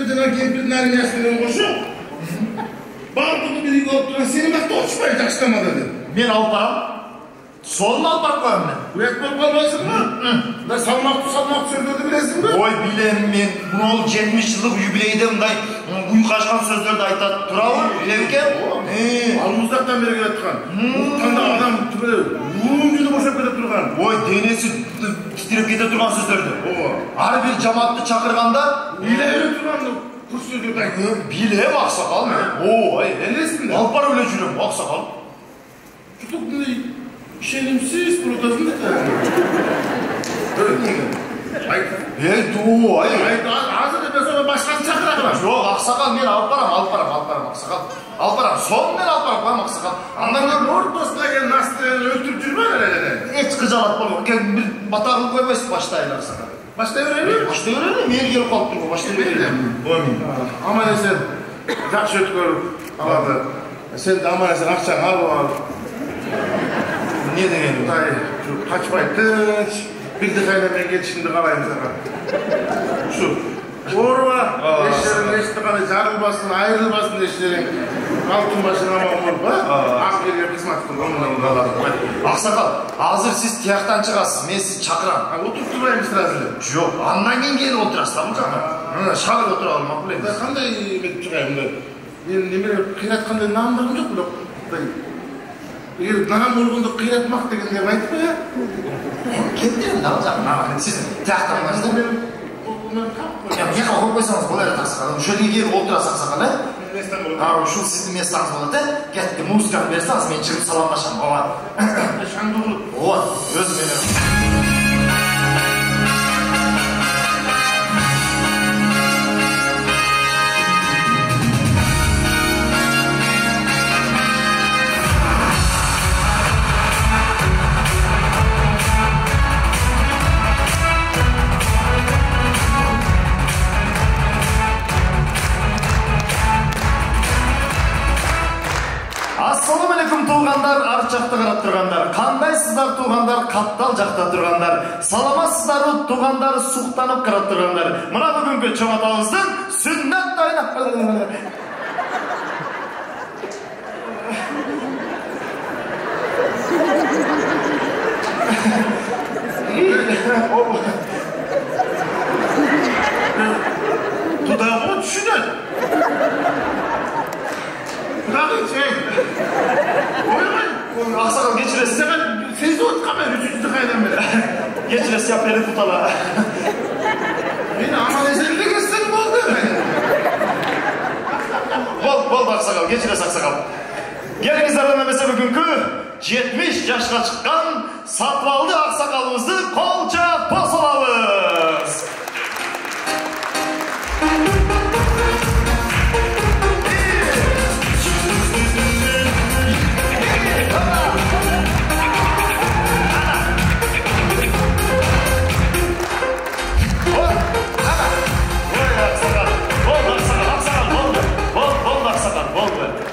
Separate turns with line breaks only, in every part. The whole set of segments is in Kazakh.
жана кемпирдин армиясы менен кошо баардыгы бирге болуп турган сени макта очпай жакшыламада деп.
Мен алып барам. Сонун алып барып коем мен.
Уят болуп калбайсыңбы? Мындай салмактуу сөздөрдү билесиңби?
Ой, билем мен. Мунул 70 жылдык юбилейде мындай уйкашкан сөздөрдү айтат турабы? Билем экен.
Ал муздактан бери келе аткан. Танда адам түбөлө жүнү бошоп кете турган.
Ой, денеси титиреп кете турган сөздөрдү. Ар бир жамаатты чакырганда
биле турган курс сөздөрдү айтып.
Билем аксакал мен. Ой,
элесиң да.
алып барып эле жүрөм аксакал.
Чутук мындай ишенимсиз турдасың да. Айт. Азыр эмес аны башкасын чакыра калам.
Жок, аксакал мен алып барам аксакал. Алып барам, сонун мен алып барып коем аксакал.
Андан кийин ортосуна келген настроение өлтүрүп жүрбөң эле.
Эч кыжалат болбок. Бир бата кылып койбойсуң баштайын аксакал.
Баштай берели?
Баштай берели, мен келип калып турган баштай берели.
Аман эсен жакшы өткөрүп алады. Сен да аман эсен акчаңы алып ал.
Не деген?
Качпай тынч. Бирди кайнамай кетишиңди каалайм сага. Ушу. Ооруба, эштериң эчтеканы жарылбасын, айрылбасын эштериң. Алтын башың аман болуп, ак жерге кызмат кылган.
Аксакал, азыр сиз тияктан чыгасыз, мен сизди чакырам.
Отуруп турбайбыз сразу эле.
Жок, андан кийин келип отурасыз да бул жакка. Шагыр отура ал макул эмес.
Кандай эметип чыгайм мындай. Мен неме кыйраткандай наамдарым жок бирок. Эгер наам болгондо кыйратмак деген деп айтпы я?
Кеттерим да ал жакка. Сиз тияктан барсыз да. Яка коюп койсоңуз болот эле аксакал. Ошол жерге келип отурасыз аксакал, ушул сиздин местоңуз болот, кетти музыканы берсеңиз мен чыгып саламлашам. Ооба.
Шандуулук.
Ооба, өзүм менен. Assalamu alaikum tuğanlar, arçakta qarap turganlar. Kandaysızlar tuğanlar, kattал жақта turganlar. Salamасыздар tuğanlar, suqtanıp qarap turganlar. Mına bugünkü çoğ atağımızdan sünnet oynak.
Dudağımı düşünün. Bırakın şey. Oynamayın.
Ақсақал geçiresiz.
Sen sezdi otkamayın 3. kaydan beri.
Geçiresiz yap beni tutala.
Beni aman eserinde geçsin oldu.
Bol ақсақал, geçiresiz ақсақал. Gelingizler önlemese bugünkü 70 yaşına çıkan Satvaldı ақсақалымызды kolça posalamız.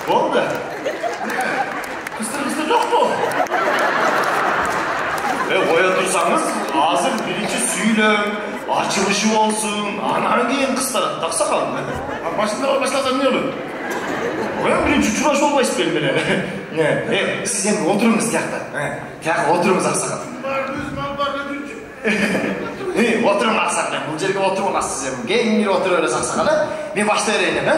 Oldu. Kıstır yok mu? Koya dursanız ağzın birinci süylem, açılışı olsun, anan keyin kıstarat, taksakalım.
Başlasan ne olur?
Koya birinci uçuraş olmayız benim bile. Siz hem oturunuz tiyakta. Tiyakta oturunuz aksakal. Oturun aksakal. Bu жерге oturmaz siz hem. Gelin biri otur öyle aksakal. Ben başta vereyim he.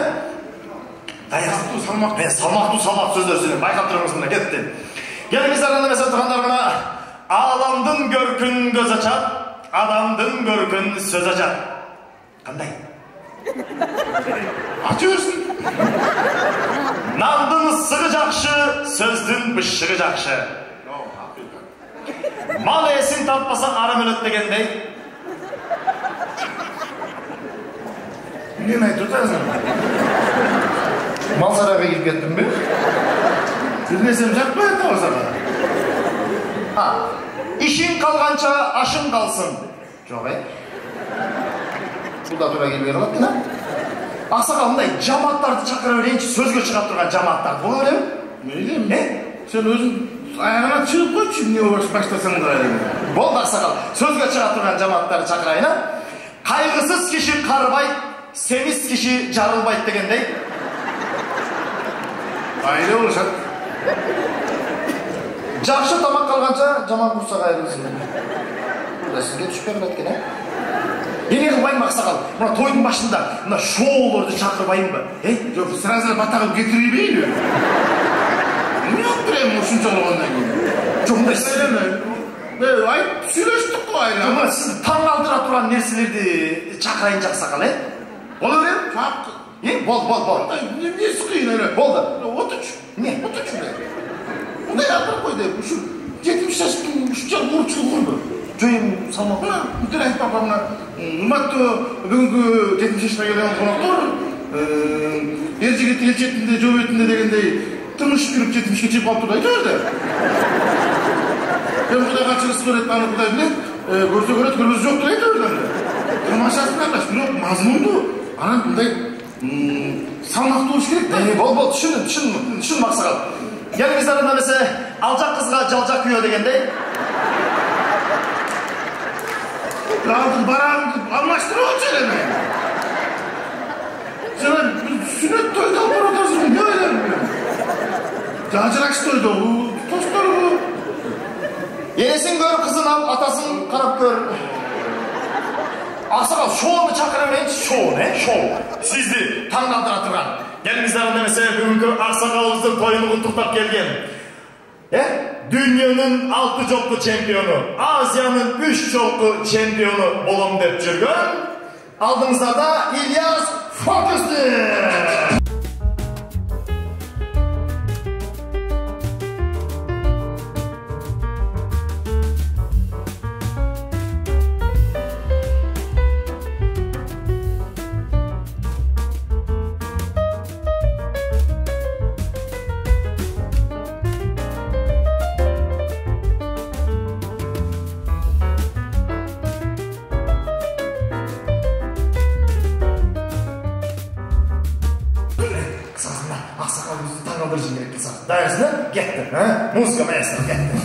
Салмактуу сөздөр сөйлөйм. Байкап турыңыз мына кетти. Келиңиздер эмес отургандар мына аламдын көркүн көз ачат, адамдын көркүн сөз ачат. Кандай?
Ачы берсин.
Нандын ысыгы жакшы, сөздүн бышыгы жакшы. Мал эсин таппаса арам өлөт дегендей.
Эмне айтып атасың?
Mal sarayga girip kettim mi?
Bilmesem jakpay ata olsana.
İşin kalgança aşın kalsın. Жоқ Бұл да тура келбей қалады мына. Ақсақал мындай жамааттарды шақыра берейінші, сөзге шығып тұрған жамааттарды. Бұл өлем?
Мейлі. Сен өзің аяғына шығып қойшы, не баштасаң да айлы.
Болды ақсақал, сөзге шығып тұрған жамааттарды шақырайын. Қайғысыз киши қарбай, semiz kişi jarılbaydı degендей.
Aile oluşat.
Жақсы тамақ қалғанша жаман құрсақ айырылсын. Burada sizге түсіп бермеді екен, ә? Ене қылбайым ақсақал, мына тойдың башында мына шоуларды шақырбайым ба?
Жоқ, сразу батағып кетіре бейді. Не алып беремін ұшынша болғаннан кейін?
Жоқ, мұндай сізден.
Айып сөйлестік қой айла.
Жоқ, сіз таң алдыра тұрған нәрселерді шақырайын ақсақал, ә?
Бол өрем?
Бол.
Несі қиын әлі?
Болды.
Отыршы.
Не?
Отыршы бе. Мұндай алдыр қойды. Үшу 70 жастың үшчен ұрчығы құрды.
Жойым салмақ.
Мүдір айтып папамна. Ұматты бүгінгі 70 жасқа келген қонақтар. Ер жігіт ел шетінде, жол бетінде дегендей тыныш жүріп 70-ке жеп қалып тұрды айтып еді. Мен құдай қаншығысы көреді, аны құдай біледі. Көрсе көреді, көрмесі жоқ деп айтып еді. Тамашасын арқаш, бірақ мазмұнды. Анан бұндай салмақты болуш керек та.
Бол, түсіндім ақсақал. Еліңіздер немесе алжақ қызға жалжақ күйе дегендей.
Алды барағымды алмаштырып отыр әлеме. Жаңа сүнет тойды алып бара отырсың, не ойларым мен? Жажырақшы тойды, тостар бұл.
Енесін көр, қызын ал, атасын қарап көр. Ақсақал, шоуны шақыра берейінші, шоу. Сізді таңдандыра тұрған. Еліңіздер немесе бүгінгі ақсақалымыздың тойын құттықтап келген. Dünyanın 6 jolku çempiyonu, Asya'nın 3 jolku çempiyonu bolom dep жүрген. Aldığımızda da İlyas Foküs'tür. Ақсақалымызды таңғалдырышын керек болса. Дайырсың, кетті. Музыка маэстро, кетті.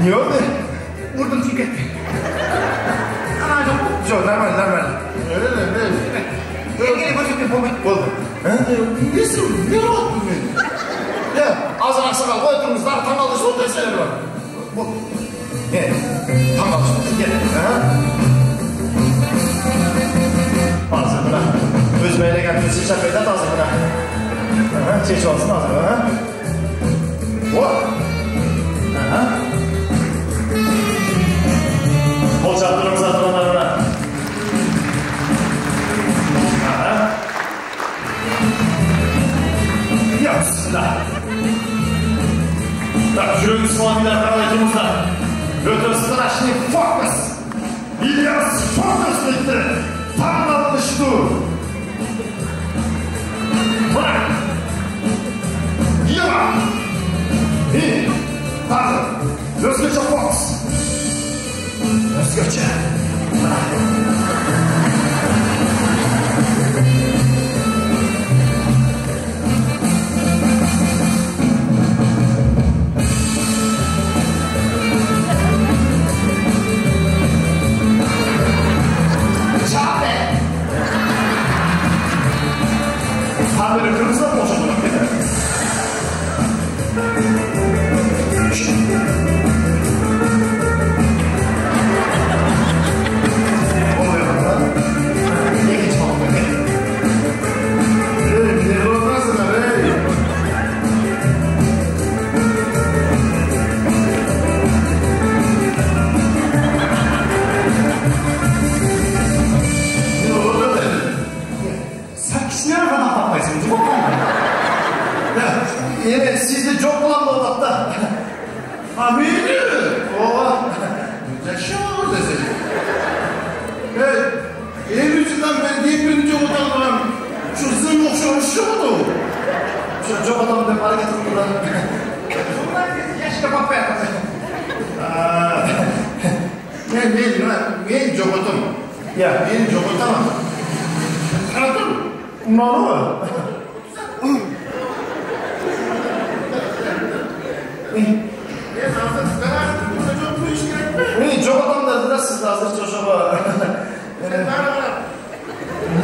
Ne oldu? Vurdum çünkü. Yok, normal.
Öyle.
Engeli böcekten oldu.
Ne oldu bugün?
Ya, ağzına aksakal koydunuz, daha tam alıştı, o desene var. Bu. Gel, tam alıştı, gel. Ağzı buna. Özmeyle gelmesi şakaydan ağzı buna. Çeşi olsun ağzı buna. Hop. Bol çaptırımıza atılanlarına. Yapsınlar. Tak, жүрегін сыламилар қаралайтымызда. Өтірістің ашыны фокус. İlyas Foküs deyді. Таңдалышты. Бұрак. Ела. Тағы. Өзгеше фокус. Özgürce. Çağbe. Haberi kırmızı mı olacak? da.
Meni?
Ova.
Yaşıyor desene. Evlisinden ben birinci odalarım. Şu zırh okşamış şu oldu.
Şu çok adam ben hareket ettim. Bunlar yaşta bak be.
Men jogotum.
Ya.
Men jogotaman. Anladın mı?
Manu. Çok adamlar da siz hazır çocuğa.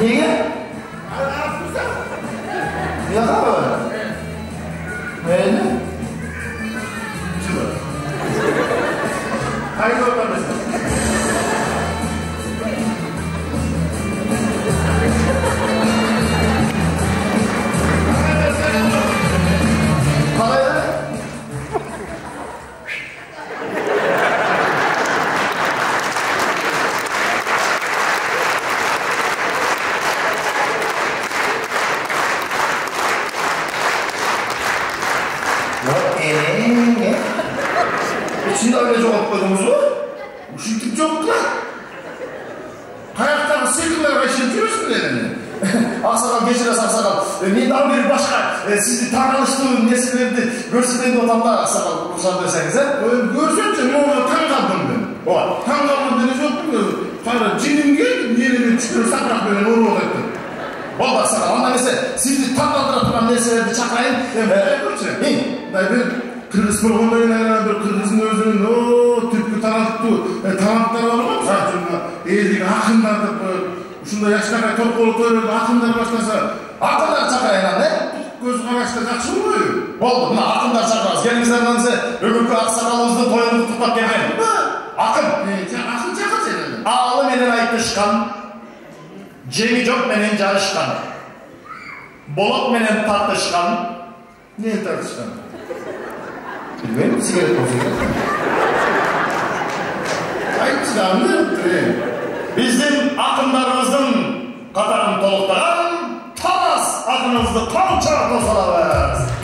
Niye? Ya abi. Öyle.
Haydi oradan mesela.
Parayı. İçinde öyle çok koydunuz mu?
Üşütük çok lan. Kayaktan sıkılar ve şirtiyorsun elini.
Aksakal geçiriyoruz aksakal. Ben daha bir başka sizi tanıştığım nesillerdi. Görsün otamda aksakal kursan desenize.
Görsen ne olur tam kaldım ben.
O.
Tam kaldım deniz yoktu mu? Sonra cinim geldi, yerimi çıkıyor sakrak böyle ne olur etti.
Oldu aksakal. Ondan mesela sizi tam kaldıran nesillerdi çakayın.
Ben Kırgız programlarıyla bir Kırgız'ın özünün o tüpkü talantları var mı? Eğildik akınlardı şunda yaşlarına top olup öyle akınlar başlasa
Akınlar çakayın ne?
Göz karışta jakşı oluyor.
Oldu buna akınlar çakayız. Gelinizlerden size öbürkü aksakalımızda toyunu tutup gelmeyin. Akın.
Akın çakır senin.
Ağlı menen aytışkan. Cemi çok menen carışkan. Bolot menen tartışkan.
Ne tartışkan?
Bilmiyorum sigaret olsun.
Aytçılarını
Bizim akınlarımızın katarını toluklayan Talas akınızı kança tosalavız.